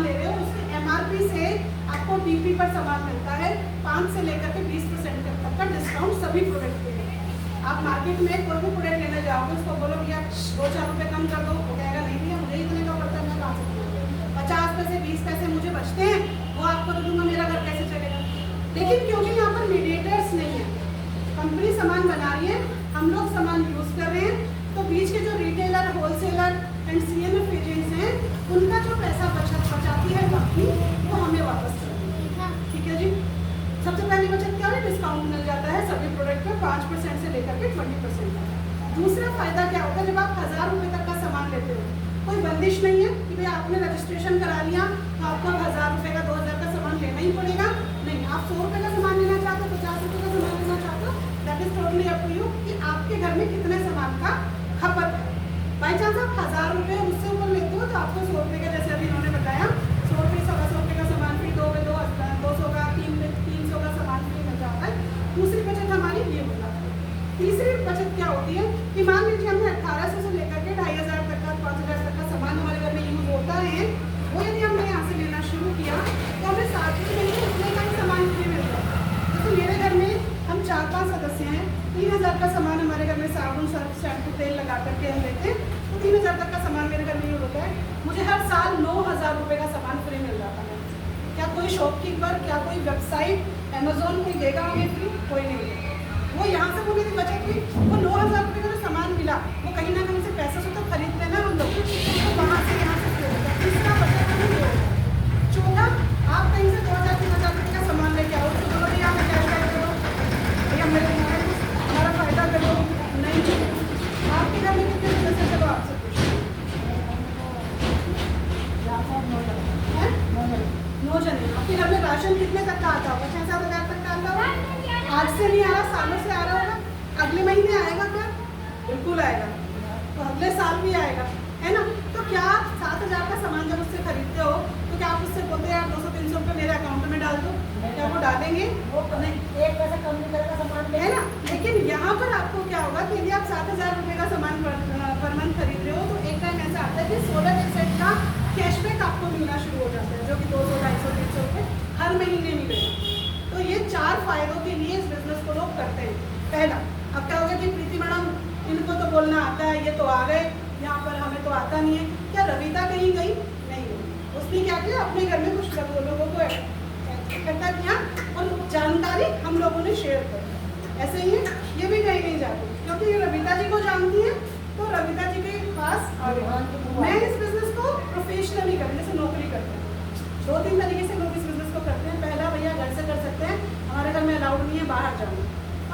ले रहे हो उसके MRP से आपको DP पर सामान मिलता है 5 से लेकर के 20% तक का डिस्काउंट सभी प्रोडक्ट पे है। आप मार्केट में कोई भी प्रोडक्ट लेने जाओगे उसको बोलो भैया 2-4 रुपये कम कर दो, वो कहेगा नहीं भैया मुझे इतने का पड़ता है, मैं कहाँ से दूँ, 50 पैसे 20 पैसे मुझे बचते हैं वो आपको दे दूँगा, मेरा घर कैसे चलेगा। लेकिन क्योंकि यहाँ पर मीडिएटर्स नहीं है, कंपनी सामान बना रही है, हम लोग सामान यूज़ कर रहे हैं, तो बीच के जो retailer, wholesaler and CMF agents हैं उनका जो पैसा बचाती है कंपनी वो हमें वापस करती है। ठीक है जी। सबसे पहली बचत क्या है, डिस्काउंट मिल जाता है सभी प्रोडक्ट पर 5% से लेकर के 20% तक। दूसरा फायदा क्या होता है, जब आप 1000 रुपये तक का सामान लेते हो कोई बंदिश नहीं है कि भाई आपने रजिस्ट्रेशन करा लिया तो आपको 1000 रुपये का 2000 का सामान लेना ही पड़ेगा। नहीं, आप 100 रुपये का सामान लेना चाहते हो, 50 रुपये का सामान लेना चाहते हो, that is totally up to you कि आपके घर में कितने सामान का खपत है। बाई चांस आप 1000 रुपये उससे ऊपर लेते हो तो आपको 100 रुपये का, जैसे अभी इन्होंने बताया, 100 रुपये 100 रुपये का सामान फ्री, 2 में 200 का, 300 का सामान फ्री मिल जाता है। दूसरी बचत हमारी ये हो जाती है। तीसरी बचत क्या होती है कि मान लीजिए हमने 1800 से लेकर के 2500 तक का, 5000 तक का सामान हमारे घर में यूज होता है, वो यदि हमने यहाँ से लेना शुरू किया तो हमें 7 महीने उतने का ही सामान फ्री मिल जाता है। जैसे मेरे घर में हम 4-5 सदस्य हैं, 3000 का सामान हमारे घर में साबुन, सर्फ, शैम्पू, तेल लगा करके हम लेते हैं, तो 3000 तक का सामान मेरे घर में यूज होता है। मुझे हर साल 9000 रुपये का सामान फ्री मिल जाता है। क्या कोई शॉपकीपर, क्या कोई वेबसाइट, Amazon कोई देगा हमें फ्री? कोई नहीं देगा। वो यहाँ से वो मेरी बचत हुई, वो 9000 रुपये का जो सामान मिला वो कहीं ना कहीं से पैसे से तो खरीद लेना हम लोग, तो वहाँ से यहाँ से फ्री होता है। इसका बचत हमें ये होता है। चौथा, आप कहीं से 2000-3000 रुपये का सामान लेके आओ तो बोलो भैया हमें कैश बैक करो, भैया मेरे हमारा फायदा करो, नहीं आपके घर में कितने सदस्य, चलो आपसे पूछो 9 जने। आपके घर में राशन कितने तक का आता होगा? 6-7 हज़ार तक का आता होगा। आज से नहीं आ रहा, सालों से आ रहा होगा। अगले महीने आएगा क्या? बिल्कुल आएगा। तो अगले साल भी आएगा, है ना। तो क्या आप 7000 का सामान जब उससे खरीदते हो तो क्या आप उससे बोलते हैं यार 200-300 रुपये मेरे अकाउंट में डाल दो? क्या वो डालेंगे? वो नहीं, एक पैसा कम नहीं करेगा सामान, है ना। लेकिन यहाँ पर आपको क्या होगा कि यदि आप 7000 रुपये का सामान पर मंथ खरीद रहे हो तो एक टाइम ऐसा आता है कि 16% का कैशबैक आपको मिलना शुरू हो जाता है, जो कि 200, 250, 300 रुपये हर महीने मिलेगा। तो ये 4 फायदों के लिए इस बिजनेस को लोग करते हैं। पहला, अब क्या होगा कि प्रीति मैडम इनको तो बोलना आता है, ये तो आ गए यहाँ पर, हमें तो आता नहीं है। क्या रविता कहीं गई? नहीं गई। उसने क्या किया, अपने घर में कुछ लोगों को इकट्ठा किया और जानकारी हम लोगों ने शेयर कर। ऐसे ही ये भी कहीं नहीं जाती क्योंकि ये रविता जी को जानती है, तो रविता जी के पास आ गई। मैं इस बिजनेस को प्रोफेशनली करती, जैसे नौकरी करते हैं। 2-3 तरीके से लोग इस बिजनेस को करते हैं। पहला, भैया घर से कर सकते हैं, हमारे घर में अलाउड नहीं है बाहर जाना,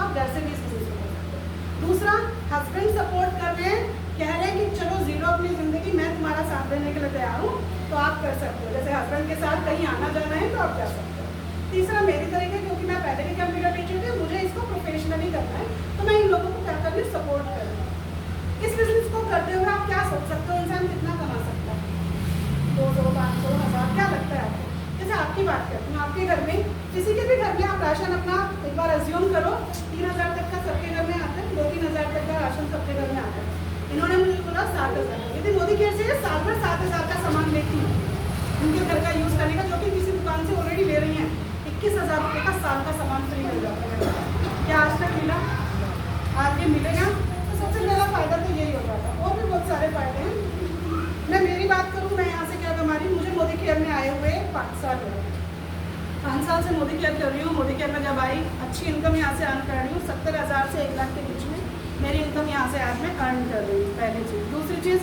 आप घर से भी इस बिजनेस को कर सकते हैं। दूसरा, हस्बैंड सपोर्ट कर रहे हैं, कह रहे हैं कि चलो जीरो अपनी ज़िंदगी, मैं तुम्हारा साथ देने के लिए तैयार हूँ, तो आप कर सकते हो। जैसे हस्बैंड के साथ कहीं आना जाना है तो आप जा सकते हो। तीसरा, मेरी तरीके, क्योंकि मैं पहले भी कंप्यूटर टीचर थी, मुझे इसको प्रोफेशनली करना है, तो मैं इन लोगों को क्या कर रही हूँ, सपोर्ट कर रही हूँ। इस बिजनेस को करते हुए आप क्या सोच सकते हो, इंसान कितना कमा सकता है? 200, 500, 1000, क्या लगता है आपको? जैसे आपकी बात करती हूँ, आपके घर में, किसी के भी घर में आप राशन अपना एक बार अज्यूम करो, 3000 तक का सबके घर में आता है, 2-3 हज़ार तक का राशन सबके घर में आता है। इन्होंने मुझे बोला 7000, यदि मोदी केयर से साल भर 7000 का सामान लेती है उनके घर का यूज़ करने का, जो कि किसी दुकान से ऑलरेडी ले रही हैं, 21000 रुपये का साल का सामान फ्री मिल जाता है। क्या आज तक मिला? आज ये मिलेगा। तो सबसे पहला फ़ायदा तो यही हो जाता है। और भी बहुत सारे फ़ायदे हैं। मैं मेरी बात करूँ, मैं यहाँ से क्या कमा रही हूँ, मुझे मोदी केयर में आए हुए 5 साल हो गए। 5 साल से मोदी केयर कर रही हूँ। मोदी केयर में जब आई, अच्छी इनकम यहाँ से अर्न कर रही हूँ। 70,000 से 1 लाख के बीच में मेरी इनकम यहाँ से आज मैं अर्न कर रही हूँ, पहली चीज़। दूसरी चीज़,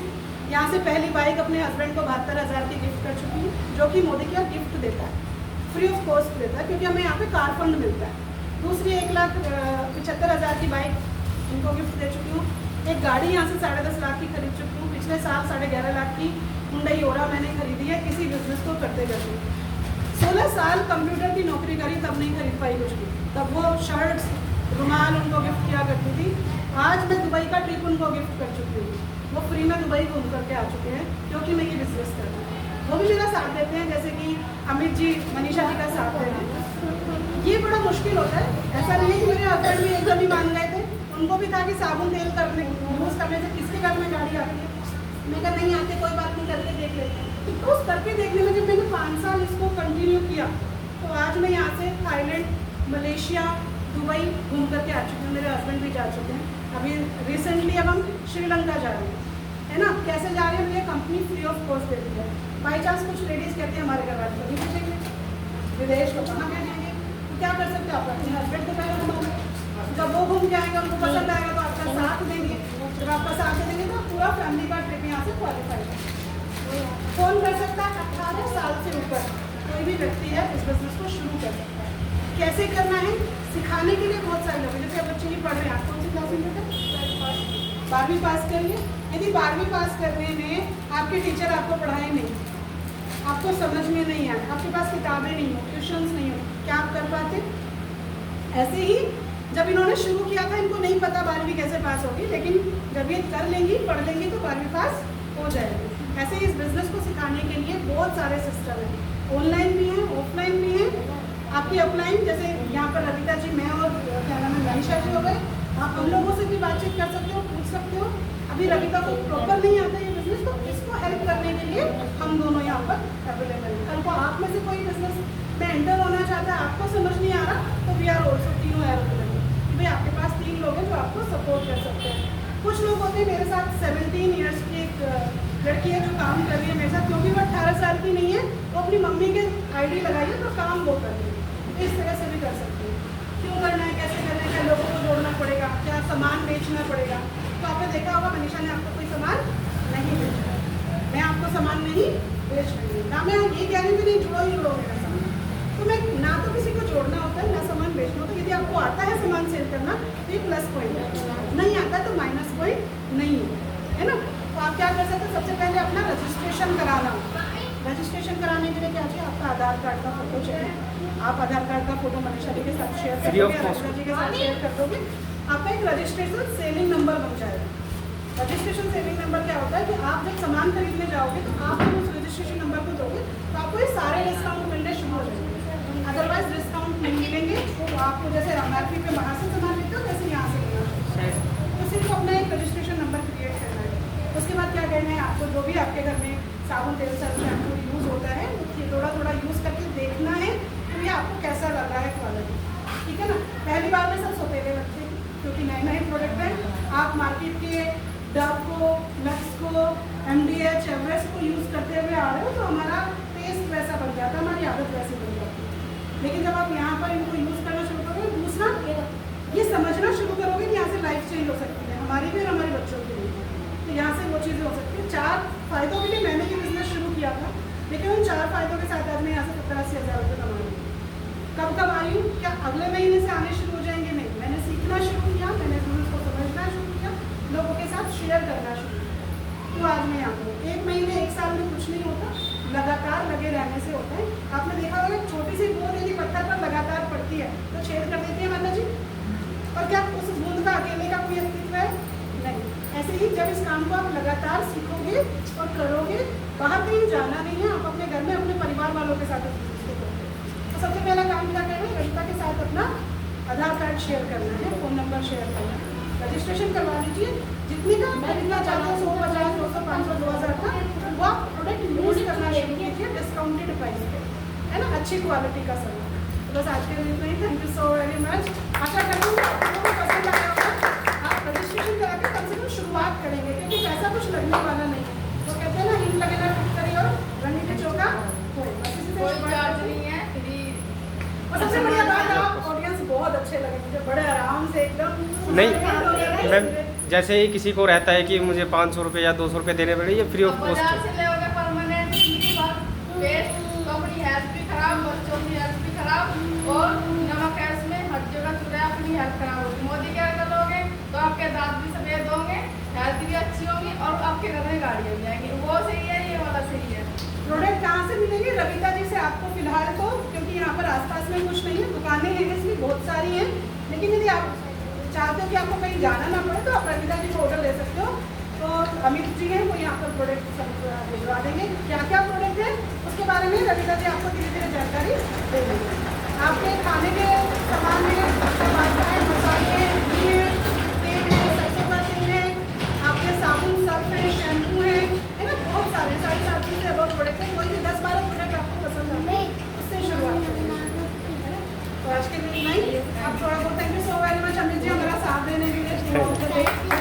यहाँ से पहली बाइक अपने हस्बैंड को 72,000 की गिफ्ट कर चुकी हूँ, जो कि मोदी केयर गिफ्ट देता है, फ्री ऑफ कॉस्ट देता है, क्योंकि हमें यहाँ पे कार फंड मिलता है। दूसरी 1,75,000 की बाइक इनको गिफ्ट दे चुकी हूँ। एक गाड़ी यहाँ से 10.5 लाख की खरीद चुकी हूँ। पिछले साल 11.5 लाख की हुंडई ओरा मैंने खरीदी है इसी बिजनेस को करते करते। 16 साल कंप्यूटर की नौकरी करी, तब नहीं खरीद पाई कुछ भी। तब वो शर्ट्स, रुमाल उनको गिफ्ट किया करती थी। आज मैं दुबई का ट्रिप उनको गिफ्ट कर चुकी हूँ, वो फ्री में दुबई घूम करके आ चुके हैं, क्योंकि मैं ये बिजनेस कर रही हूँ। वो भी मेरा साथ देते हैं, जैसे कि अमित जी, मनीषा जी का साथ दे रहे हैं। ये बड़ा मुश्किल होता है। ऐसा नहीं है कि मेरे हस्बैंड भी एकदम ही मान गए थे, उनको भी था कि साबुन तेल यूज़ करने से किसके घर में गाड़ी आती है। मैं कहा नहीं आते, कोई बात नहीं, करके देख लेते हैं। तो उस करके देखने में जब मैंने 5 साल इसको कंटिन्यू किया, तो आज मैं यहाँ से थाईलैंड, मलेशिया, दुबई घूम करके आ चुकी हूँ। मेरे हस्बैंड भी जा चुके हैं। अभी रिसेंटली अब हम श्रीलंका जा रहे हैं, है ना। कैसे जा रहे हैं? ये कंपनी फ्री ऑफ कॉस्ट देती है। बाई चांस कुछ लेडीज़ कहते हैं हमारे घर वाले नहीं भेजेंगे, विदेश को कहाँ भेजेंगे, तो क्या कर सकते हो आप? अपने हस्बैंड को पहले घुमाओगे, जब वो घूम के आएंगे, उनको पसंद आएगा तो आपका साथ देंगे। जब आपका साथ देंगे तो पूरा फैमिली का ट्रिप यहाँ से क्वालिफाई है। कौन कर सकता है? 18 साल से ऊपर कोई भी व्यक्ति है इस बिजनेस को शुरू कर सकता है। कैसे करना है सिखाने के लिए बहुत सारे लोग हैं। जैसे बच्चे नहीं पढ़ रहे हैं, आप कौन सी क्लास में बेटा? 12वीं पास करिए। यदि 12वीं पास करने में आपके टीचर आपको पढ़ाए नहीं, आपको समझ में नहीं आए, आपके पास किताबें नहीं हो, ट्यूशन्स नहीं हो, क्या आप कर पाते? ऐसे ही जब इन्होंने शुरू किया था, इनको नहीं पता 12वीं कैसे पास होगी, लेकिन जब ये कर लेंगी, पढ़ लेंगी तो 12वीं पास हो जाएगी। ऐसे ही इस बिज़नेस को सिखाने के लिए बहुत सारे सिस्टम हैं, ऑनलाइन भी हैं, ऑफलाइन भी हैं। आपकी ऑफलाइन जैसे यहाँ पर रविता जी, मैं और क्या नाम है मनीषा जी हो गए, आप हम लोगों से भी बातचीत कर सकते हो, पूछ सकते हो। अभी रविता को प्रॉपर नहीं आता ये बिजनेस, तो इसको हेल्प करने के लिए हम दोनों यहाँ पर अवेलेबल हैं। कल को आप में से कोई बिजनेस में एंटर होना चाहता है, आपको समझ नहीं आ रहा, तो वी आर ऑल्सो तीनों अवेलेबल कि भाई आपके पास 3 लोग हैं जो आपको सपोर्ट कर सकते हैं। कुछ लोग होते हैं, मेरे साथ 17 ईयर्स की एक लड़की है जो काम कर रही है मेरे साथ, क्योंकि वो 18 साल की नहीं है, वो अपनी मम्मी के आईडी लगाई है तो काम वो कर रही है। इस तरह से भी कर सकते हैं। क्यों करना है, कैसे करना है, क्या लोगों को जोड़ना पड़ेगा, क्या सामान बेचना पड़ेगा। तो आपने देखा होगा मनीषा ने आपको कोई सामान नहीं बेचा, मैं आपको सामान नहीं बेच रही हूँ ना, मैं ये कह रही हूँ कि नहीं जुड़ो ही जुड़ो मेरा सामान। तो मैं ना तो किसी को जोड़ना होता है ना सामान बेचना होता है। यदि आपको आता है सामान सेल करना तो ये प्लस पॉइंट है, नहीं आता तो माइनस पॉइंट नहीं है ना। तो आप क्या कर सकते हैं? सबसे पहले अपना रजिस्ट्रेशन कराना होगा। रजिस्ट्रेशन कराने के लिए क्या चाहिए? आपका आधार कार्ड का फोटो चाहिए। आप आधार कार्ड का फोटो मनीषा जी के साथ शेयर कर दोगे, रविता जी के साथ शेयर कर दोगे, आपका एक रजिस्ट्रेशन सेलिंग नंबर बन जाएगा। रजिस्ट्रेशन सेलिंग नंबर क्या होता है कि आप जब सामान खरीदने जाओगे तो आप जब उस रजिस्ट्रेशन नंबर को दोगे तो आपको ये सारे डिस्काउंट मिलने शुरू हो जाएंगे। अदरवाइज डिस्काउंट नहीं मिलेंगे तो आपको जैसे एमआरपी पे बाहर से सामान लेते हो वैसे यहाँ से लेना है। तो सिर्फ अपना एक रजिस्ट्रेशन नंबर क्रिएट करना है। उसके बाद क्या करना है? आपको जो भी आपके घर में साबुन, तेल, सर्फ, शैम्पू यूज़ होता है थोड़ा थोड़ा यूज़ करके देखना है तो ये आपको कैसा लग रहा है क्वालिटी, ठीक है ना। पहली बार में सब सोतेले लगते हैं क्योंकि नए नए प्रोडक्ट हैं। आप मार्केट के डव को, लक्स को, MDH, एवरेस्ट को यूज़ करते हुए आ रहे हो तो हमारा टेस्ट वैसा बन जाता है, हमारी आदत वैसी बन जाती है। लेकिन जब आप यहाँ पर इनको यूज़ करना शुरू करोगे, दूसरा ये समझना शुरू करोगे कि यहाँ से लाइफ चेंज हो सकती है हमारी भी और हमारे बच्चों की भी। तो यहाँ से वो चीज़ें हो सकती है। 4 फायदों के लिए मैंने ये बिजनेस शुरू किया था, लेकिन उन 4 फायदों के साथ आज मैं यहाँ से 70-80 हज़ार रुपये कमा रही हूँ। कब आई हूँ? क्या अगले महीने से आने शुरू हो जाएंगे? नहीं, मैंने सीखना शुरू किया, मैंने उसको समझना शुरू किया, लोगों के साथ शेयर करना शुरू किया, तो आज मैं यहाँ हूँ। 1 महीने 1 साल में कुछ नहीं होता, लगातार लगे रहने से होता है। आपने देखा होगा छोटी सी बूंद यदि पत्थर पर लगातार पड़ती है तो छेद कर देती है माता जी, और क्या उस बूंद का अकेले का कोई अस्तित्व है? नहीं। ऐसे ही जब इस काम को आप लगातार सीखोगे और करोगे, बाहर कहीं जाना नहीं है, आप अपने घर में अपने परिवार वालों के साथ इसको करोगे। तो सबसे पहला काम क्या करना है? रविता के साथ अपना आधार कार्ड शेयर करना है, फ़ोन नंबर शेयर करना है, रजिस्ट्रेशन करवा लीजिए। जितने का खरीदना चाहते हो 100, 50, 200, 500, 2000 का, वो आप प्रोडक्ट यूज़ करना शुरू कीजिए डिस्काउंटेड प्राइस पे, है ना, अच्छी क्वालिटी का सामान। तो बस आज के लिए इतना ही। Thank you so very much. आशा करती हूँ आपको पसंद आया होगा। आप रजिस्ट्रेशन करा के कम से कम शुरुआत करेंगे क्योंकि पैसा कुछ लगने वाला नहीं है। तो कहते हैं ना, हिंग लगेगा फिट करिए और रंगी के चौका कोई चार्ज नहीं है। और सबसे बढ़िया बात, आप ऑडियंस बहुत अच्छे लगे मुझे, बड़े आराम से एकदम नहीं मैम, जैसे ही किसी को रहता है कि मुझे 500 रुपये या 200 रुपये देने पड़े, ये फ्री ऑफ कॉस्ट है। अपनी हेल्थ भी खराब, बच्चों की हेल्थ भी खराब और नमक गैस में हर जगह चुरा, अपनी हेल्थ खराब होगी। मोदी क्या करोगे तो आपके दांत भी सफेद होंगे, हेल्थ भी अच्छी होगी और आपके घर में गाड़ियाँ भी आएंगी। वो सही है, ये वाला सही है। प्रोडक्ट कहाँ से मिलेंगे? रविता जी से आपको फिलहाल तो, क्योंकि यहाँ पर आसपास में कुछ नहीं है, दुकानें हैं इसमें बहुत सारी हैं, लेकिन यदि आप चाहते हो कि आपको कहीं जाना ना पड़े तो आप रविता जी को ऑर्डर दे सकते हो। तो अमित जी हैं, वो यहाँ पर प्रोडक्ट सब भिजवा देंगे। क्या क्या प्रोडक्ट है उसके बारे में रविता जी आपको धीरे धीरे जानकारी दे देंगे। आपके खाने के सामान में मसाले, घी, तेल है, सरसों का तेल है, आपके साबुन, सर्फ है, शैम्पू है ना, बहुत सारे 7.5 से बहुत प्रोडक्ट है। तो आज के लिए नहीं, अब थोड़ा बहुत thank you so very much Amit ji हमारा साथ देने के लिए।